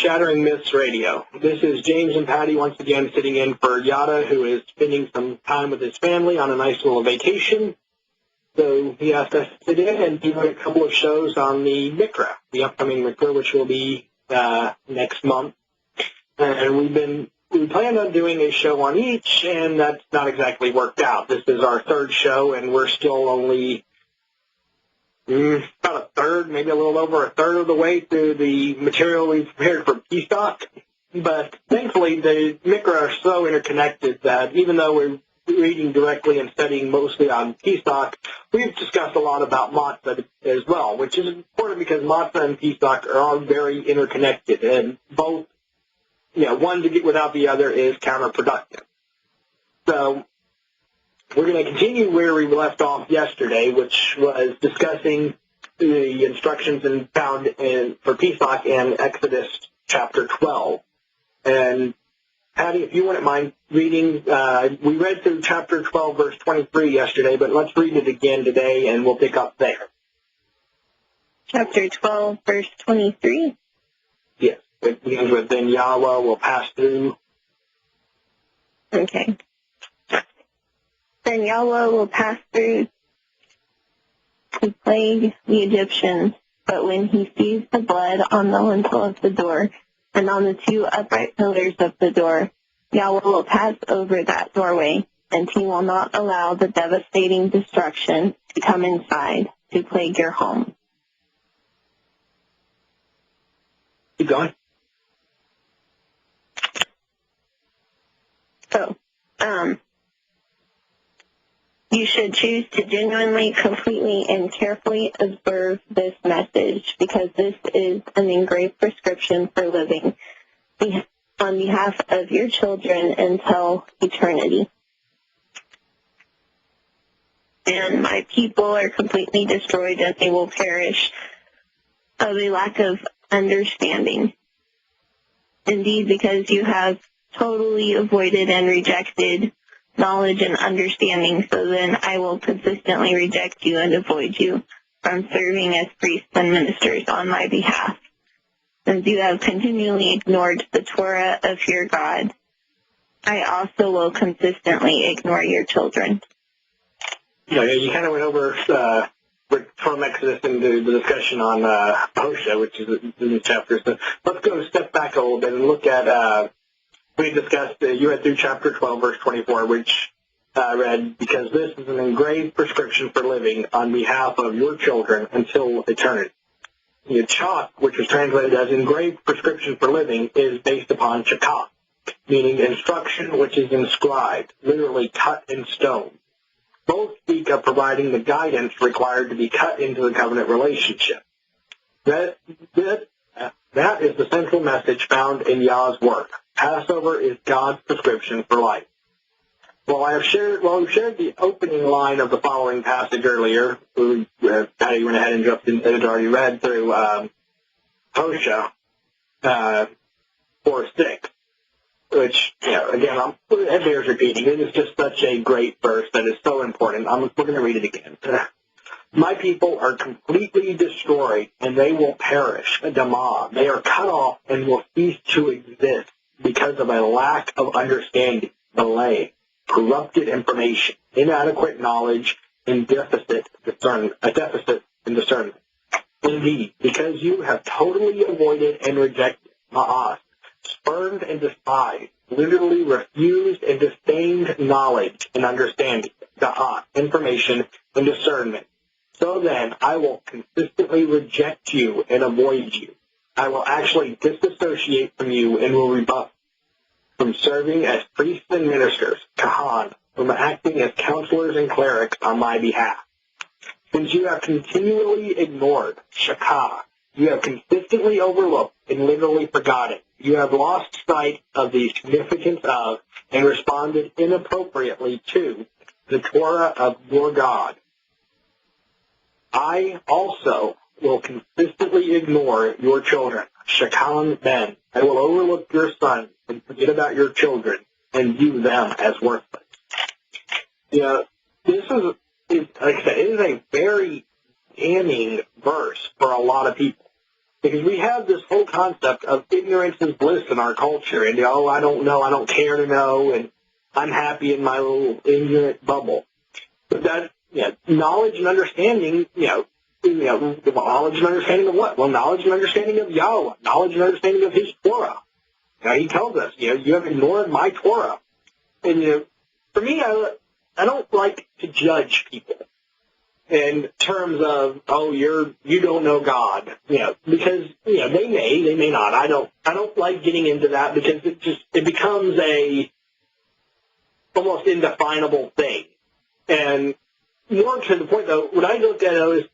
Shattering Myths Radio. This is James and Patty once again sitting in for Yahowah, who is spending some time with his family on a nice little vacation. So he asked us to sit in and do a couple of shows on the Mikra, the upcoming Mikra, which will be next month. And we planned on doing a show on each, and that's not exactly worked out. This is our third show, and we're still only about a third, maybe a little over a third of the way through the material we've prepared for P-Stock. But thankfully, the Mikra are so interconnected that even though we're reading directly and studying mostly on P-Stock, we've discussed a lot about matzah as well, which is important because matzah and P-Stock are very interconnected, and both, one to get without the other is counterproductive. So we're going to continue where we left off yesterday, which was discussing the instructions found for P-Stock in Exodus chapter 12. And Patty, if you wouldn't mind reading, we read through chapter 12, verse 23 yesterday, but let's read it again today, and we'll pick up there. Chapter 12, verse 23? Yes. It begins with, then Yahowah will pass through. Okay. Then Yahowah will pass through to plague the Egyptians, but when he sees the blood on the lintel of the door and on the two upright pillars of the door, Yahowah will pass over that doorway, and he will not allow the devastating destruction to come inside to plague your home. Keep going. So, you should choose to genuinely, completely, and carefully observe this message because this is an engraved prescription for living on behalf of your children until eternity. And my people are completely destroyed and they will perish of a lack of understanding. Indeed, because you have totally avoided and rejected knowledge and understanding, so then I will consistently reject you and avoid you from serving as priests and ministers on my behalf. Since you have continually ignored the Torah of your God, I also will consistently ignore your children. Yeah, you kind of went over from Exodus into the discussion on Hosea, which is in the chapter. So let's go a step back a little bit and look at we discussed, you read through chapter 12, verse 24, which I read, because this is an engraved prescription for living on behalf of your children until eternity. The chak, which is translated as engraved prescription for living, is based upon chakah, meaning instruction which is inscribed, literally cut in stone. Both speak of providing the guidance required to be cut into the covenant relationship. That is the central message found in Yah's work. Passover is God's prescription for life. Well, we shared the opening line of the following passage earlier. Patty went ahead and jumped in. It had already read through Hosea 4:6, which, again, it bears repeating. It is just such a great verse that is so important. We're going to read it again. My people are completely destroyed, and they will perish. Damah. They are cut off and will cease to exist because of a lack of understanding, delay, corrupted information, inadequate knowledge, and deficit in discernment. Indeed, because you have totally avoided and rejected ma'as, spurned and despised, literally refused and disdained knowledge and understanding, da'at, information, and discernment. So then, I will consistently reject you and avoid you. I will actually disassociate from you and will rebuff from serving as priests and ministers, kahan, from acting as counselors and clerics on my behalf. Since you have continually ignored shakah, you have consistently overlooked and literally forgotten. You have lost sight of the significance of and responded inappropriately to the Torah of your God. I also will consistently ignore your children, shakan ben. I will overlook your sons and forget about your children and view them as worthless. This is, like I said, it is a very damning verse for a lot of people. Because we have this whole concept of ignorance is bliss in our culture, and, I don't know, I don't care to know, and I'm happy in my little ignorant bubble. But that, knowledge and understanding, knowledge and understanding of what? Well, knowledge and understanding of Yahowah, knowledge and understanding of his Torah. He tells us, you have ignored my Torah. And, for me, I don't like to judge people in terms of, you don't know God, because, they may not. I don't like getting into that because it becomes a almost indefinable thing. And more to the point, though, what I look at is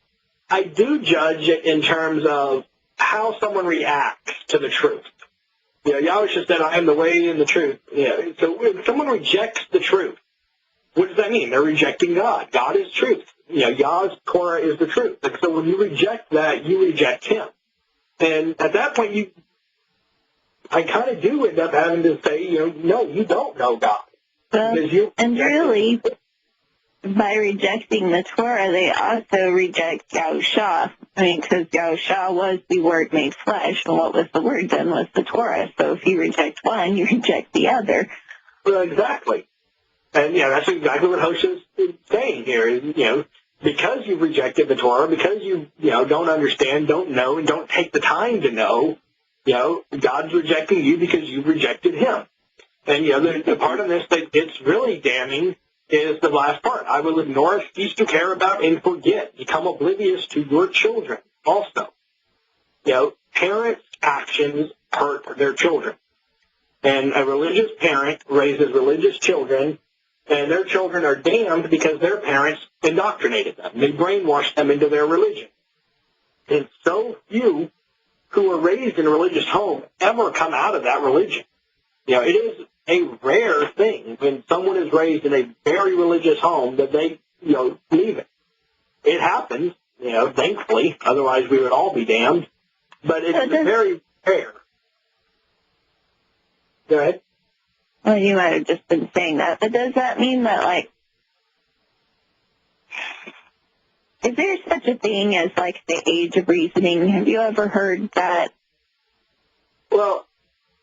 I do judge it in terms of how someone reacts to the truth. Yahweh just said, I am the way and the truth. So when someone rejects the truth, what does that mean? They're rejecting God. God is truth. Yah's Torah is the truth. And so when you reject that, you reject him. And at that point, I kind of do end up having to say, no, you don't know God. And really, by rejecting the Torah, they also reject Yahusha. Because Yahusha was the Word made flesh, and what was the Word then was the Torah. So if you reject one, you reject the other. Well, exactly. And, that's exactly what Hosha's saying here is, because you've rejected the Torah, because you, don't understand, don't know, and don't take the time to know, God's rejecting you because you've rejected him. And, the part of this that gets really damning is the last part. I will ignore, cease to care about, and forget. Become oblivious to your children also. Parents' actions hurt their children. And a religious parent raises religious children, and their children are damned because their parents indoctrinated them. They brainwashed them into their religion. And so few who were raised in a religious home ever come out of that religion. It is a rare thing when someone is raised in a very religious home that they, leave it. It happens, thankfully. Otherwise, we would all be damned. But it's very rare. Go ahead. Well, you might have just been saying that. But does that mean that, is there such a thing as, the age of reasoning? Have you ever heard that? Well,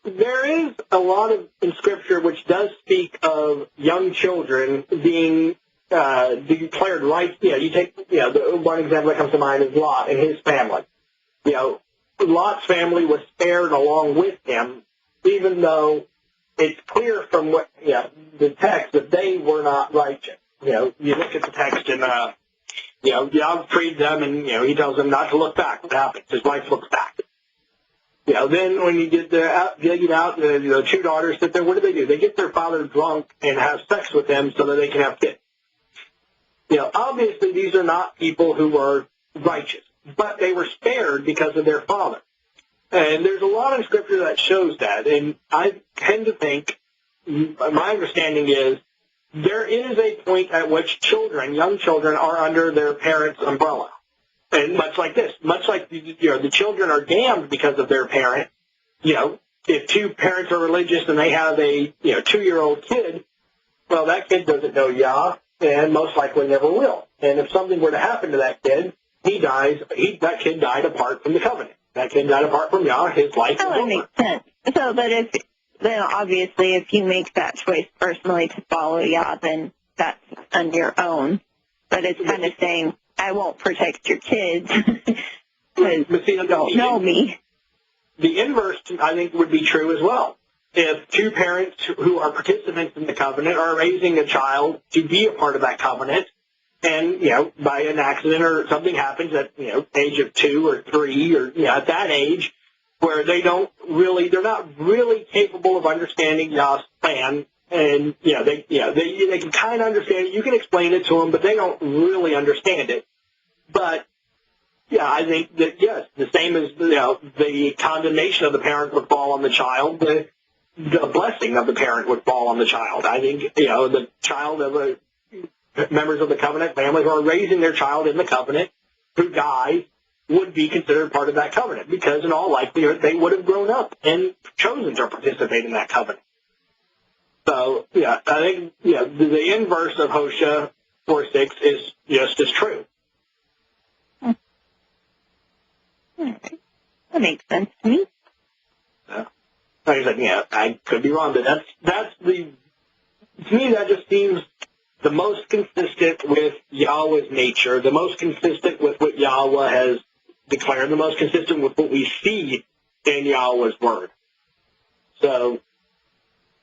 there is a lot in Scripture which does speak of young children being declared right. You take, the one example that comes to mind is Lot and his family. Lot's family was spared along with him, even though it's clear from what, the text that they were not righteous. You look at the text and, Yah freed them and, he tells them not to look back. What happens? His wife looks back. Then when you get the two daughters sit there, what do? They get their father drunk and have sex with him so that they can have kids. Obviously these are not people who are righteous, but they were spared because of their father. And there's a lot in Scripture that shows that, and I tend to think, my understanding is, there is a point at which young children, are under their parents' umbrella. And much like this, the children are damned because of their parent. If two parents are religious and they have a 2-year-old kid, well, that kid doesn't know Yah and most likely never will. And if something were to happen to that kid, he dies. That kid died apart from the covenant. That kid died apart from Yah. His life is over. That makes sense. So, but then obviously if you make that choice personally to follow Yah, then that's on your own. But it's kind of saying, I won't protect your kids because you don't know me. The inverse, I think, would be true as well. If two parents who are participants in the covenant are raising a child to be a part of that covenant, and, by an accident or something happens at, age of 2 or 3 or, at that age where they're not really capable of understanding Yah's plan, and, they can kind of understand it. You can explain it to them, but they don't really understand it. But, I think that, yes, the same as, the condemnation of the parent would fall on the child, the blessing of the parent would fall on the child. I think, the child of members of the covenant family who are raising their child in the covenant who dies would be considered part of that covenant because in all likelihood they would have grown up and chosen to participate in that covenant. So, I think, the inverse of Hosea 4:6 is just as true. All right. That makes sense to me. like I said, yeah, I could be wrong, but to me, that just seems the most consistent with Yahweh's nature, the most consistent with what Yahweh has declared, the most consistent with what we see in Yahweh's word. So,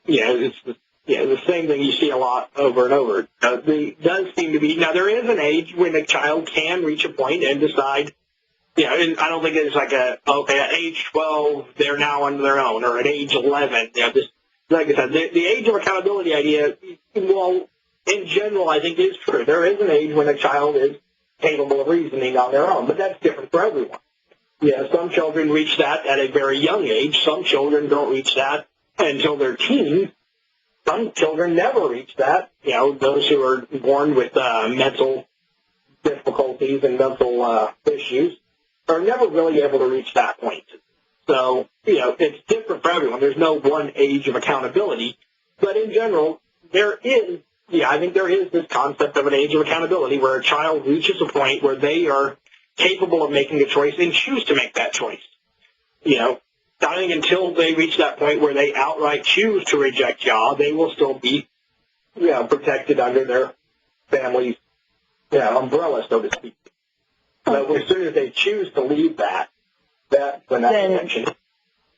yeah, it's the same thing you see a lot over and over. There does seem to be, now there is an age when a child can reach a point and decide, and I don't think it's like at age 12, they're now on their own, or at age 11, just, like I said, the age of accountability idea, well, in general, I think is true. There is an age when a child is capable of reasoning on their own, but that's different for everyone. Some children reach that at a very young age. Some children don't reach that until they're teens. Some children never reach that. Those who are born with mental difficulties and mental issues are never really able to reach that point. So, it's different for everyone. There's no one age of accountability. But in general, I think there is this concept of an age of accountability where a child reaches a point where they are capable of making a choice and choose to make that choice. I think until they reach that point where they outright choose to reject Yah, they will still be protected under their family's umbrella, so to speak. But as soon as they choose to leave that's when that connection.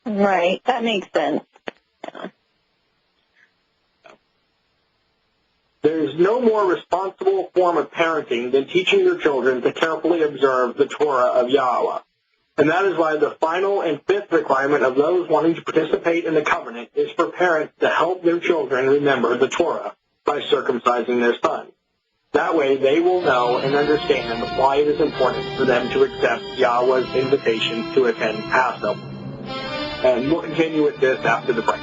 Right, that makes sense. Yeah. There is no more responsible form of parenting than teaching your children to carefully observe the Torah of Yahowah. And that is why the final and fifth requirement of those wanting to participate in the covenant is for parents to help their children remember the Torah by circumcising their sons. That way they will know and understand why it is important for them to accept Yahweh's invitation to attend Passover. And we'll continue with this after the break.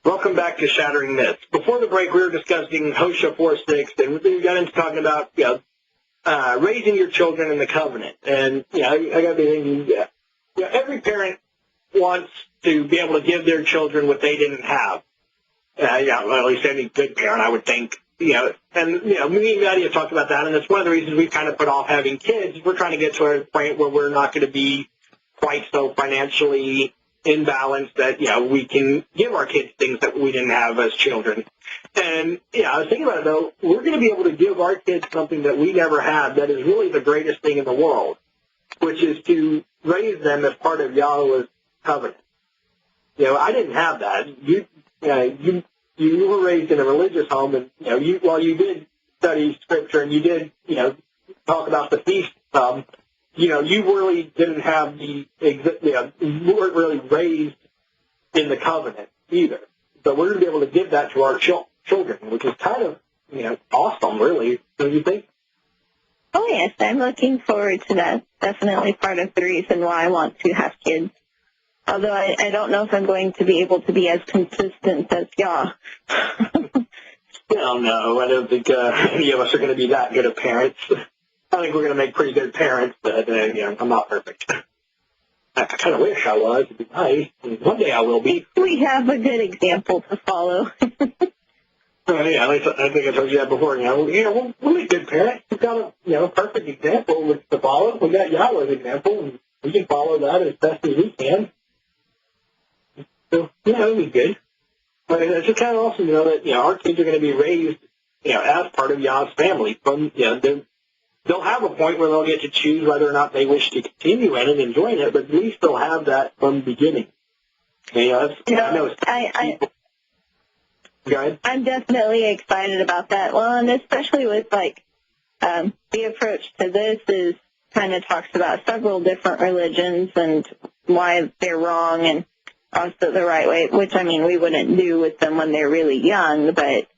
Welcome back to Shattering Myths. Before the break, we were discussing Hosea 4:6, and we got into talking about raising your children in the covenant. And I got to be thinking, every parent wants to be able to give their children what they didn't have. Well, at least any good parent, I would think. Me and Maddie have talked about that, and it's one of the reasons we've kind of put off having kids. We're trying to get to a point where we're not going to be quite so financially imbalanced that, we can give our kids things that we didn't have as children. And, I was thinking about it, though, we're going to be able to give our kids something that we never had that is really the greatest thing in the world, which is to raise them as part of Yahweh's covenant. I didn't have that. You were raised in a religious home, and, while you did study Scripture and you did, talk about the feast, you really didn't have you weren't really raised in the covenant either. So we're going to be able to give that to our children, which is kind of, awesome, really, don't you think? Oh, yes, I'm looking forward to that. Definitely part of the reason why I want to have kids. Although I don't know if I'm going to be able to be as consistent as Yah. Well, no, I don't think any of us are going to be that good of parents. I think we're going to make pretty good parents, but I'm not perfect. I kind of wish I was. It'd be nice. One day I will be. We have a good example to follow. Yeah, I think I told you that before. We'll be good parents. We've got a perfect example to follow. We got Yahweh's example, and we can follow that as best as we can. So, it'll be good. But it's just kind of awesome to know that our kids are going to be raised, as part of Yah's family. From they'll have a point where they'll get to choose whether or not they wish to continue in it and join it, but at least they'll have that from the beginning. I know it's Go ahead. I'm definitely excited about that. Well, and especially with, like, the approach to this is kind of talks about several different religions and why they're wrong and also the right way, which, I mean, we wouldn't do with them when they're really young, but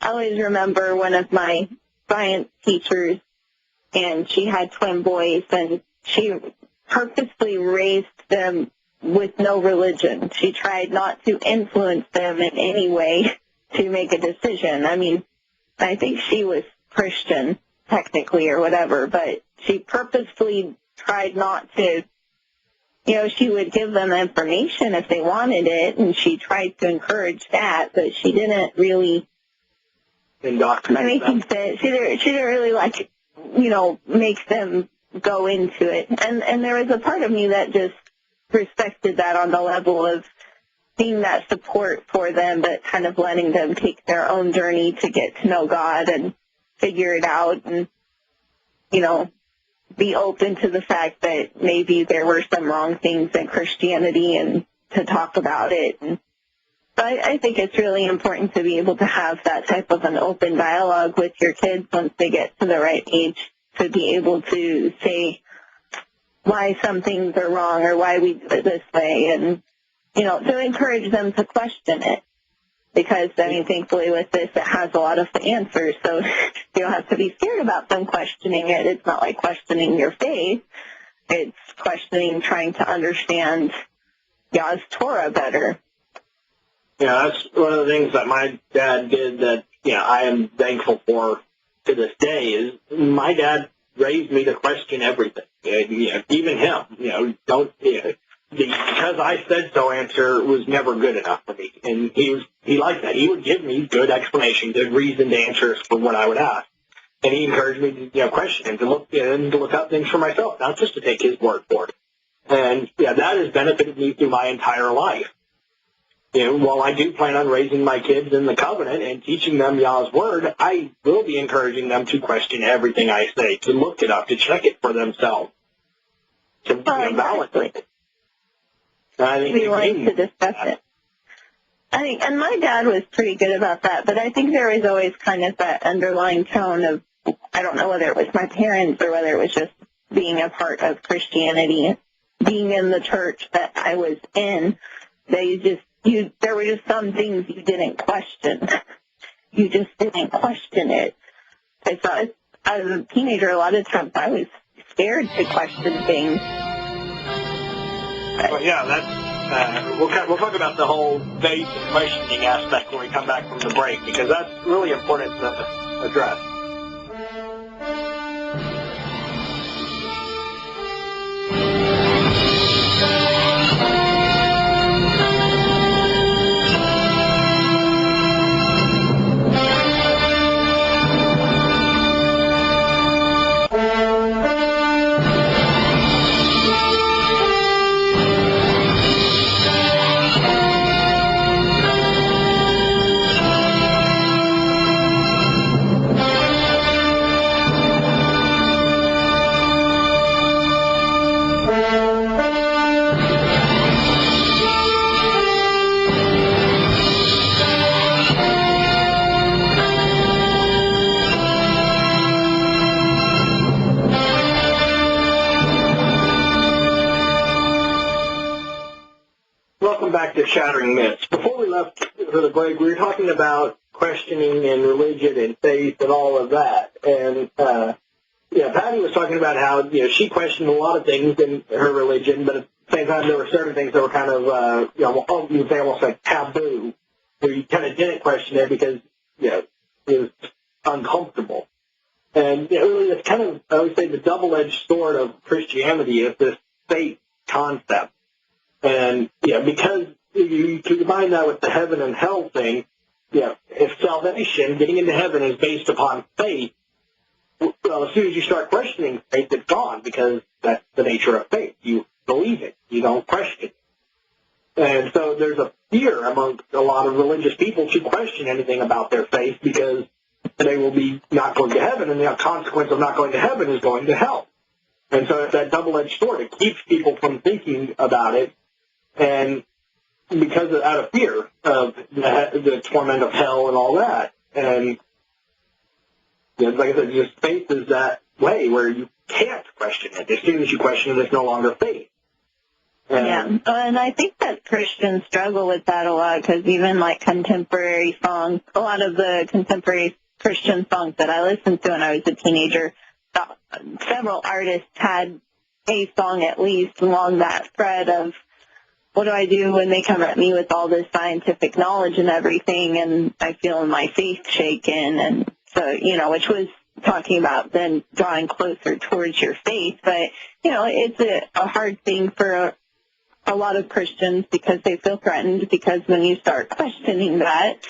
I always remember one of my science teachers, and she had twin boys, and she purposely raised them with no religion. She tried not to influence them in any way to make a decision. I mean, I think she was Christian, technically, or whatever, but she purposely tried not to, you know, she would give them information if they wanted it, and she tried to encourage that, but she didn't really indoctrinate them. She didn't really, like, you know, make them go into it. And there was a part of me that just respected that on the level of being that support for them, but kind of letting them take their own journey to get to know God and figure it out and, you know, be open to the fact that maybe there were some wrong things in Christianity and to talk about it. And so I think it's really important to be able to have that type of an open dialogue with your kids once they get to the right age, to be able to say why some things are wrong or why we do it this way, and, you know, to encourage them to question it. Because, I mean, thankfully with this, it has a lot of answers, so you don't have to be scared about them questioning it. It's not like questioning your faith. It's questioning, trying to understand Yah's Torah better. Yeah, that's one of the things that my dad did that, you know, I am thankful for to this day is my dad raised me to question everything. You know, even him, you know, don't, you know, the because I said so answer was never good enough for me. And he liked that. He would give me good explanation, good reasoned answers for what I would ask. And he encouraged me to, you know, question and to look up things for myself, not just to take his word for it. And yeah, that has benefited me through my entire life. You know, while I do plan on raising my kids in the covenant and teaching them Yah's word, I will be encouraging them to question everything I say, to look it up, to check it for themselves, to balance it. We like to discuss it. I think, and my dad was pretty good about that, but I think there was always kind of that underlying tone of, I don't know whether it was my parents or whether it was just being a part of Christianity, being in the church that I was in, there were just some things you didn't question. You just didn't question it. I thought, as a teenager, a lot of times I was scared to question things. Well, yeah, that's, we'll talk about the whole faith and questioning aspect when we come back from the break, because that's really important to address. Welcome back to Shattering Myths. Before we left for the break, we were talking about questioning and religion and faith and all of that. And, Patty was talking about how, you know, she questioned a lot of things in her religion, but at the same time there were certain things that were kind of, you would say almost like taboo, where you kind of didn't question it because, you know, it was uncomfortable. And, you know, really it's kind of, I would say, the double-edged sword of Christianity is this faith concept. And, because you combine that with the heaven and hell thing, if salvation, getting into heaven, is based upon faith, well, as soon as you start questioning faith, it's gone, because that's the nature of faith. You believe it. You don't question it. And so there's a fear among a lot of religious people to question anything about their faith, because they will be not going to heaven, and the consequence of not going to heaven is going to hell. And so it's that double-edged sword. It keeps people from thinking about it. And out of fear of the torment of hell and all that. And like I said, just faith is that way where you can't question it. As soon as you question it, it's no longer faith. And I think that Christians struggle with that a lot because even like contemporary songs, a lot of the contemporary Christian songs that I listened to when I was a teenager, several artists had a song at least along that thread of what do I do when they come at me with all this scientific knowledge and everything, and I feel my faith shaken, and so, which was talking about then drawing closer towards your faith. But, it's a hard thing for a lot of Christians because they feel threatened because when you start questioning that,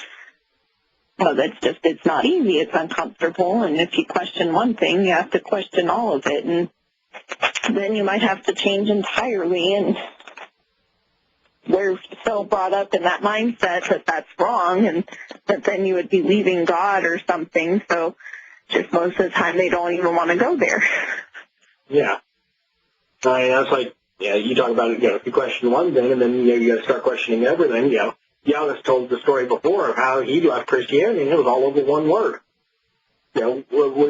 well, it's not easy. It's uncomfortable. And if you question one thing, you have to question all of it. And then you might have to change entirely. And we're so brought up in that mindset that that's wrong and that then you would be leaving God or something. So just most of the time they don't even want to go there. Yeah. I mean, that's like, you talk about it, if you question one thing and then, you got to start questioning everything, Yahowah told the story before of how he left Christianity and it was all over one word. When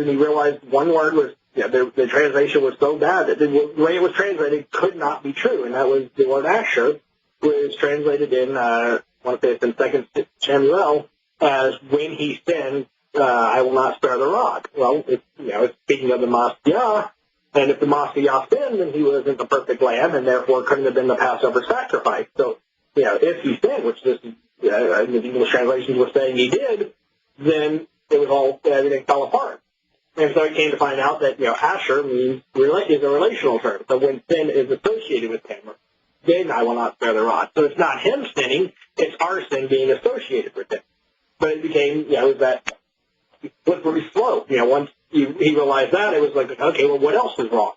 he realized one word was, the translation was so bad that the way it was translated could not be true, and that was the word Asher, was translated in, I want to say it's in 2 Samuel, as when he sinned, I will not spare the rod. Well, it's speaking of the Messiah, and if the Messiah sinned, then he wasn't the perfect lamb, and therefore couldn't have been the Passover sacrifice. So, if he sinned, which this, the English translations were saying he did, then it was everything fell apart. And so he came to find out that, Asher is a relational term. So when sin is associated with him, then I will not spare the rod. So it's not him sinning, it's our sin being associated with him. But it became, it was that slippery slope. Once he realized that, it was like, okay, well, what else is wrong?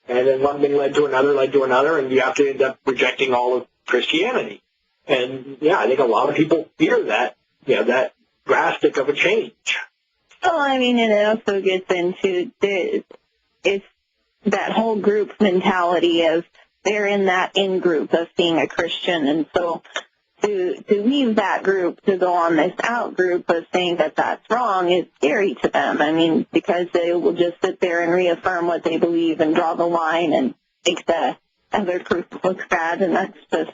And then one thing led to another, and you have to end up rejecting all of Christianity. And, I think a lot of people fear that, that drastic of a change. Well, I mean, and it also gets into it's that whole group mentality of they're in that in-group of being a Christian, and so to leave that group to go on this out-group of saying that that's wrong is scary to them. I mean, because they will just sit there and reaffirm what they believe and draw the line and make the other group look bad, and that's just,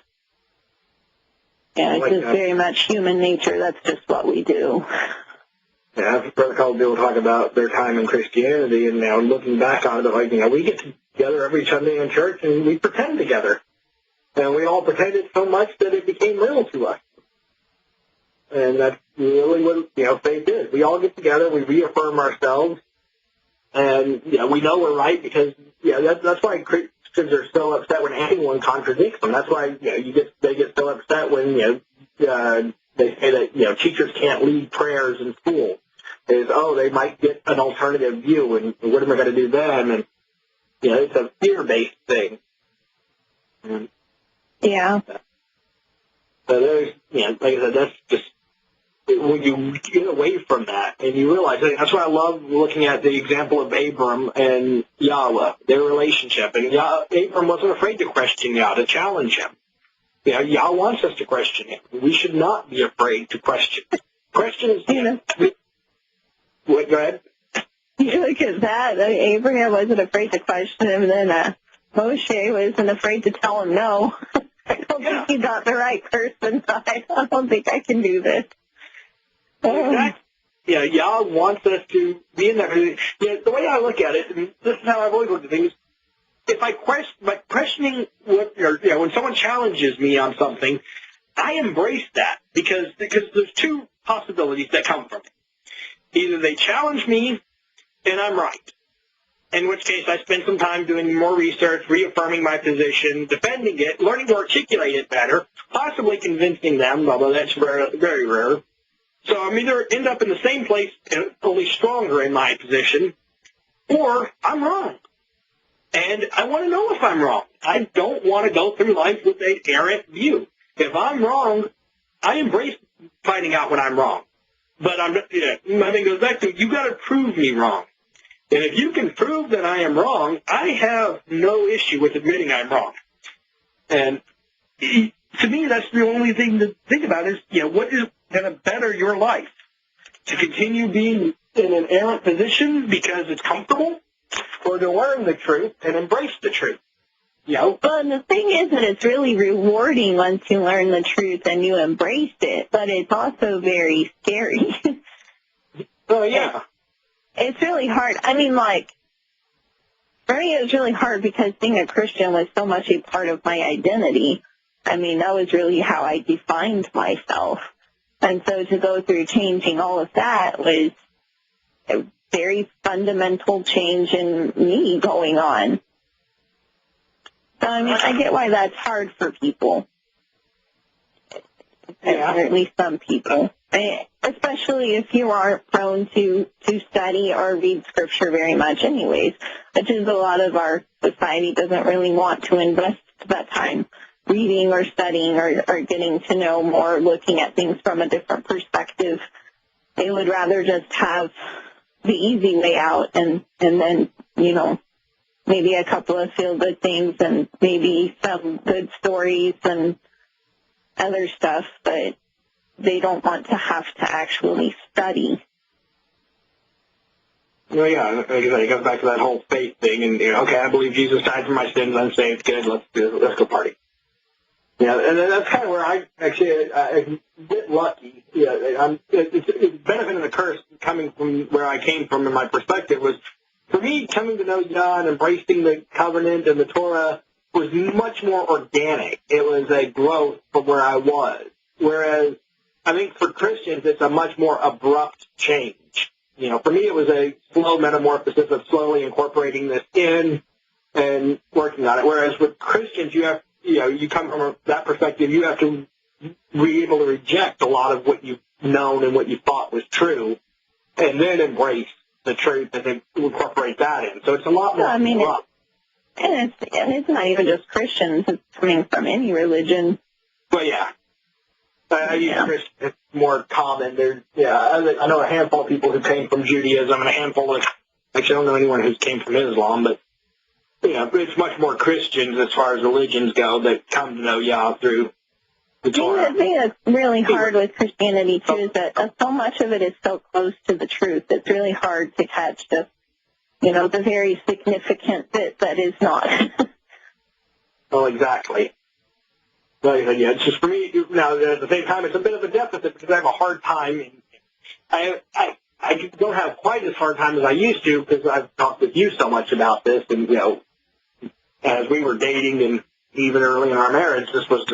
it's just very much human nature. That's just what we do. Yeah, I've heard a couple of people talk about their time in Christianity, and now looking back on it, like, we get together every Sunday in church, and we pretend together. And we all pretended so much that it became real to us. And that's really what, faith is. We all get together, we reaffirm ourselves, and, we know we're right because, that's why Christians are so upset when anyone contradicts them. That's why, they get so upset when, they say that, teachers can't lead prayers in school. They might get an alternative view, and what am I going to do then? And, it's a fear-based thing. Yeah. So there's, like I said, that's just, when you get away from that and you realize, that's why I love looking at the example of Abram and Yahowah, their relationship. And Abram wasn't afraid to question Yah, to challenge him. Yah wants us to question him. We should not be afraid to question. Questions. What, go ahead. You look at that. Abraham wasn't afraid to question him, and then Moshe wasn't afraid to tell him no. I don't think he got the right person. I don't think I can do this. Exactly. Yah wants us to be in that. The way I look at it, and this is how I've always looked at things, if I questioning when someone challenges me on something, I embrace that because there's two possibilities that come from it. Either they challenge me and I'm right, in which case I spend some time doing more research, reaffirming my position, defending it, learning to articulate it better, possibly convincing them, although that's very, very rare. So I'm either end up in the same place, only stronger in my position, or I'm wrong. And I want to know if I'm wrong. I don't want to go through life with an errant view. If I'm wrong, I embrace finding out when I'm wrong. But my thing goes back to, you got to prove me wrong. And if you can prove that I am wrong, I have no issue with admitting I'm wrong. And to me, that's the only thing to think about is, what is going to better your life? To continue being in an errant position because it's comfortable, or to learn the truth and embrace the truth? Well, and the thing is that it's really rewarding once you learn the truth and you embrace it, but it's also very scary. Oh, yeah. It's really hard. I mean, for me it was really hard because being a Christian was so much a part of my identity. I mean, that was really how I defined myself. And so to go through changing all of that was a very fundamental change in me going on. So, I mean, I get why that's hard for people, or at least some people, especially if you aren't prone to study or read Scripture very much anyways, which is a lot of our society doesn't really want to invest that time reading or studying or getting to know more, looking at things from a different perspective. They would rather just have the easy way out and then, maybe a couple of feel-good things and maybe some good stories and other stuff, but they don't want to have to actually study. Well, yeah, like I said, it goes back to that whole faith thing, and, okay, I believe Jesus died for my sins, I'm saved, good, let's go party. And that's kind of where I'm a bit lucky. It's benefit and a curse coming from where I came from, and my perspective was, for me, coming to know Yah and embracing the covenant and the Torah was much more organic. It was a growth from where I was. Whereas I think for Christians, it's a much more abrupt change. For me, it was a slow metamorphosis of slowly incorporating this in and working on it. Whereas with Christians, you come from that perspective, you have to be able to reject a lot of what you've known and what you thought was true, and then embrace the truth and then incorporate that in. So it's a lot more. Well, I mean, it's not even just Christians. It's coming from any religion. Well, yeah. I use Christian. It's more common. I know a handful of people who came from Judaism and a handful of, actually I don't know anyone who came from Islam, but it's much more Christians as far as religions go that come to know Yah through the Torah. The thing that's really hard with Christianity, too, is that so much of it is so close to the truth. It's really hard to catch the very significant bit that is not. Oh, exactly. Yeah, it's just for me, now, at the same time, it's a bit of a deficit because I have a hard time. I don't have quite as hard time as I used to because I've talked with you so much about this, and, as we were dating and even early in our marriage, this was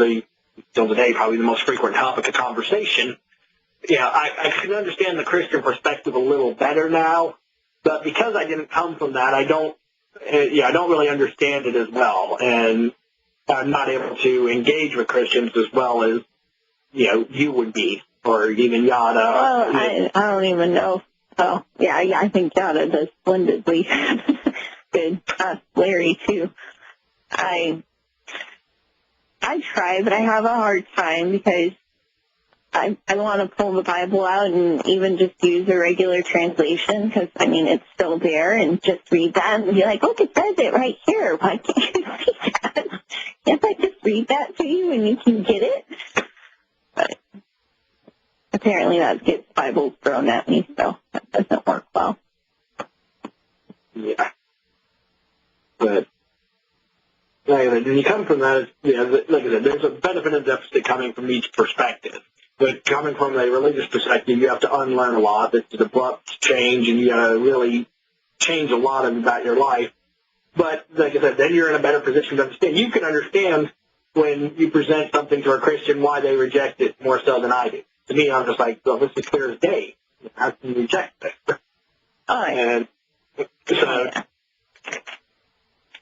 till today, probably the most frequent topic of conversation. I can understand the Christian perspective a little better now, but because I didn't come from that, I don't really understand it as well, and I'm not able to engage with Christians as well as, you would be, or even Yada. Well, I don't even know. Oh, yeah, I think Yada does splendidly good. Larry, too. I try, but I have a hard time because I want to pull the Bible out and even just use a regular translation because, it's still there, and just read that and be like, look, it says it right here. Why can't you see that? Can't I just read that to you and you can get it? But apparently that gets Bibles thrown at me, so that doesn't work well. Yeah. But when you come from that, like I said, there's a benefit and deficit coming from each perspective. But coming from a religious perspective, you have to unlearn a lot. It's an abrupt change, and you got to really change a lot about your life. But like I said, then you're in a better position to understand. You can understand when you present something to a Christian why they reject it more so than I do. To me, I'm just like, well, this is clear as day. How can you reject this? Oh, yeah. And so,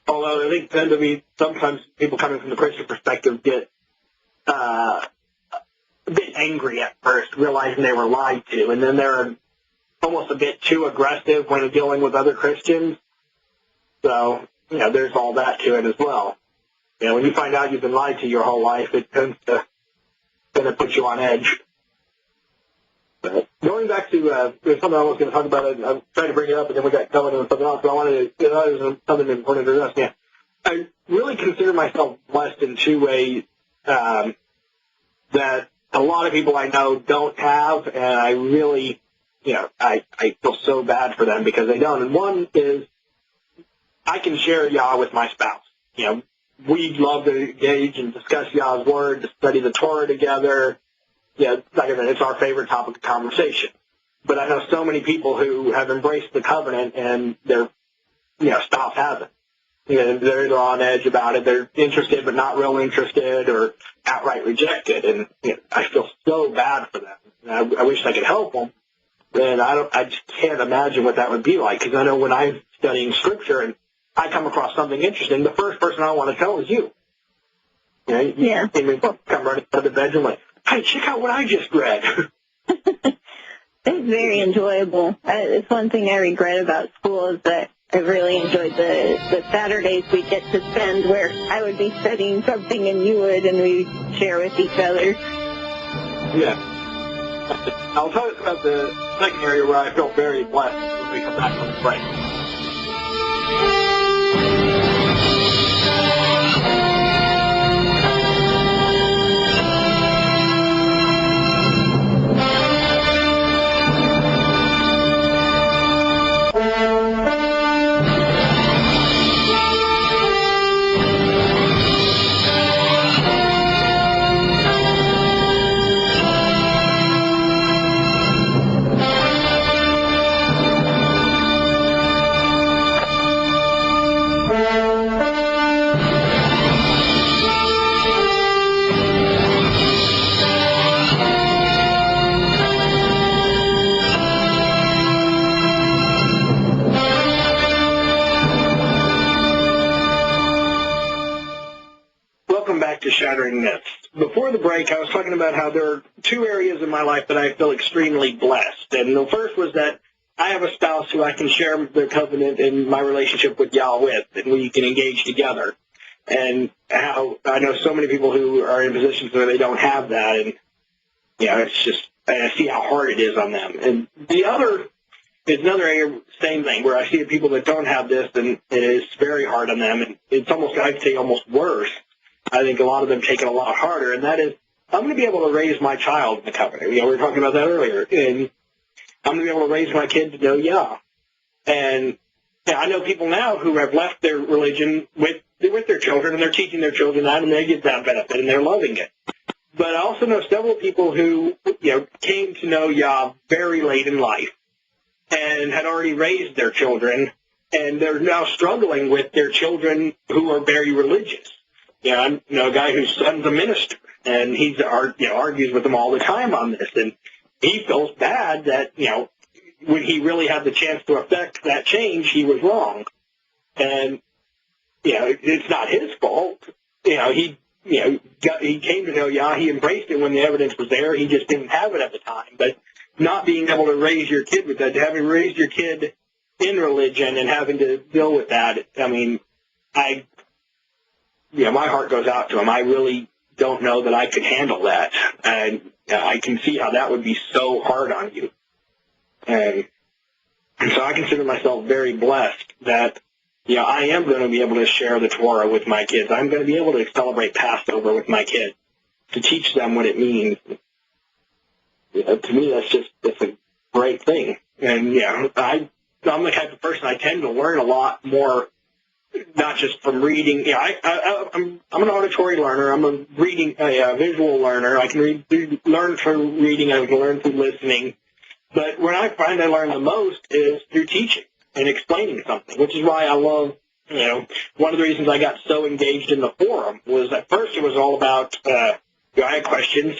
although I think tend to be sometimes people coming from the Christian perspective get a bit angry at first, realizing they were lied to, and then they're almost a bit too aggressive when dealing with other Christians. So, there's all that to it as well. When you find out you've been lied to your whole life, it tends to kind of put you on edge. But going back to there's something I was going to talk about. I'm trying to bring it up, and then we got covered on something else, but I wanted to, it was something important to us. Yeah. I really consider myself blessed in two ways. that a lot of people I know don't have, and I really, I feel so bad for them because they don't. And one is I can share Yah with my spouse. We love to engage and discuss Yah's Word, to study the Torah together. Like I said, it's our favorite topic of conversation. But I know so many people who have embraced the covenant and their spouse hasn't. They're on edge about it. They're interested but not real interested, or outright rejected. And I feel so bad for them. And I wish I could help them. And I just can't imagine what that would be like, because I know when I'm studying Scripture and I come across something interesting, the first person I want to tell is you. Yeah. You come running out of the bedroom like, hey, check out what I just read. It's very enjoyable. It's one thing I regret about school is that I really enjoyed the Saturdays we get to spend where I would be studying something and you would, and we'd share with each other. Yeah. I'll tell you about the second area where I feel very blessed when we come back from the break. Welcome back to Shattering Myths. Before the break, I was talking about how there are two areas in my life that I feel extremely blessed. And the first was that I have a spouse who I can share the covenant and my relationship with Yah with, and we can engage together. And how I know so many people who are in positions where they don't have that, and it's just, I see how hard it is on them. And the other is another area, same thing, where I see people that don't have this, and it is very hard on them, and it's almost, I'd say, almost worse. I think a lot of them take it a lot harder, and that is, I'm going to be able to raise my child in the covenant. We were talking about that earlier, and I'm going to be able to raise my kid to know Yah. And I know people now who have left their religion with their children, and they're teaching their children that, and they get that benefit, and they're loving it. But I also know several people who, came to know Yah very late in life and had already raised their children, and they're now struggling with their children who are very religious. I know a guy whose son's a minister, and he's argues with them all the time on this, and he feels bad that when he really had the chance to affect that change, he was wrong, and it's not his fault. He came to know Yah, he embraced it when the evidence was there. He just didn't have it at the time. But not being able to raise your kid with that, having raised your kid in religion and having to deal with that, my heart goes out to him. I really don't know that I could handle that. And I can see how that would be so hard on you. And so I consider myself very blessed that, I am going to be able to share the Torah with my kids. I'm going to be able to celebrate Passover with my kids, to teach them what it means. To me, that's a great thing. And, I'm the type of person, I tend to learn a lot more, not just from reading. I'm an auditory learner. I'm a visual learner. I can learn through reading. I can learn through listening. But where I find I learn the most is through teaching and explaining something, which is why I love, one of the reasons I got so engaged in the forum was at first it was all about, I had questions,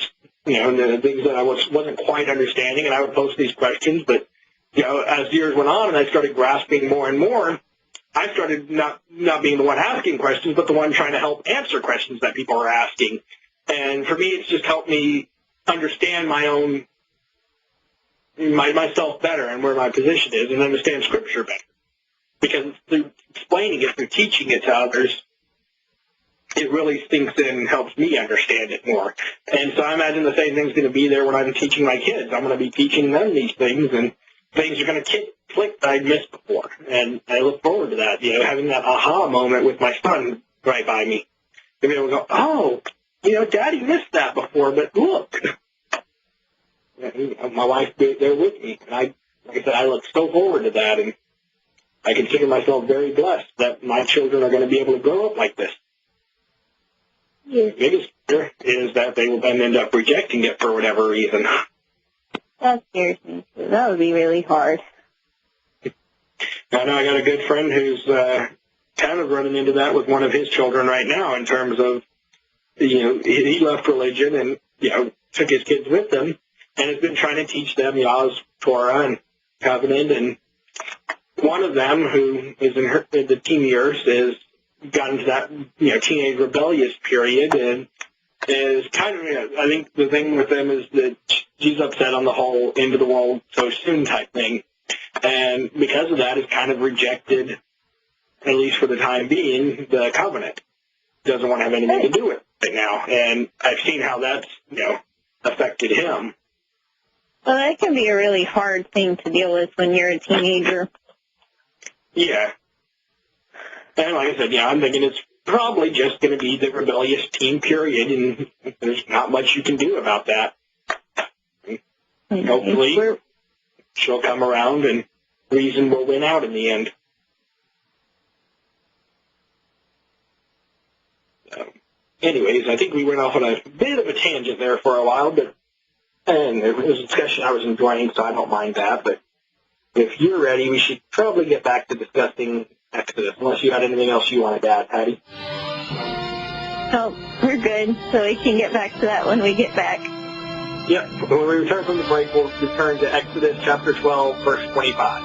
and the things that I wasn't quite understanding, and I would post these questions. But, as years went on and I started grasping more and more, I started not being the one asking questions, but the one trying to help answer questions that people are asking. And for me, it's just helped me understand myself better and where my position is, and understand Scripture better. Because through explaining it, through teaching it to others, it really sinks in and helps me understand it more. And so I imagine the same thing's going to be there when I'm teaching my kids. I'm going to be teaching them these things, and things are going to click that I'd missed before. And I look forward to that, having that aha moment with my son right by me. To be able to go, oh, Daddy missed that before, but look. My wife there with me, and like I said, I look so forward to that, and I consider myself very blessed that my children are going to be able to grow up like this. Yes. The biggest fear is that they will then end up rejecting it for whatever reason. That scares me, too. That would be really hard. I know I got a good friend who's kind of running into that with one of his children right now in terms of, he left religion and, took his kids with him and has been trying to teach them Yah's Torah and covenant. And one of them, who is in the teen years, is got into that, teenage rebellious period and is kind of, I think the thing with them is that she's upset on the whole end of the world so soon type thing. And because of that, has kind of rejected, at least for the time being, the covenant. Doesn't want to have anything to do with it now. And I've seen how that's, affected him. Well, that can be a really hard thing to deal with when you're a teenager. Yeah. And like I said, I'm thinking it's probably just going to be the rebellious teen period, and there's not much you can do about that. Hopefully, she'll come around and reason will win out in the end. Anyways, I think we went off on a bit of a tangent there for a while, and it was a discussion I was enjoying, so I don't mind that. But if you're ready, we should probably get back to discussing Exodus, unless you had anything else you wanted to add, Patty. Oh, we're good, so we can get back to that when we get back. Yep. When we return from the break, we'll return to Exodus chapter 12, verse 25.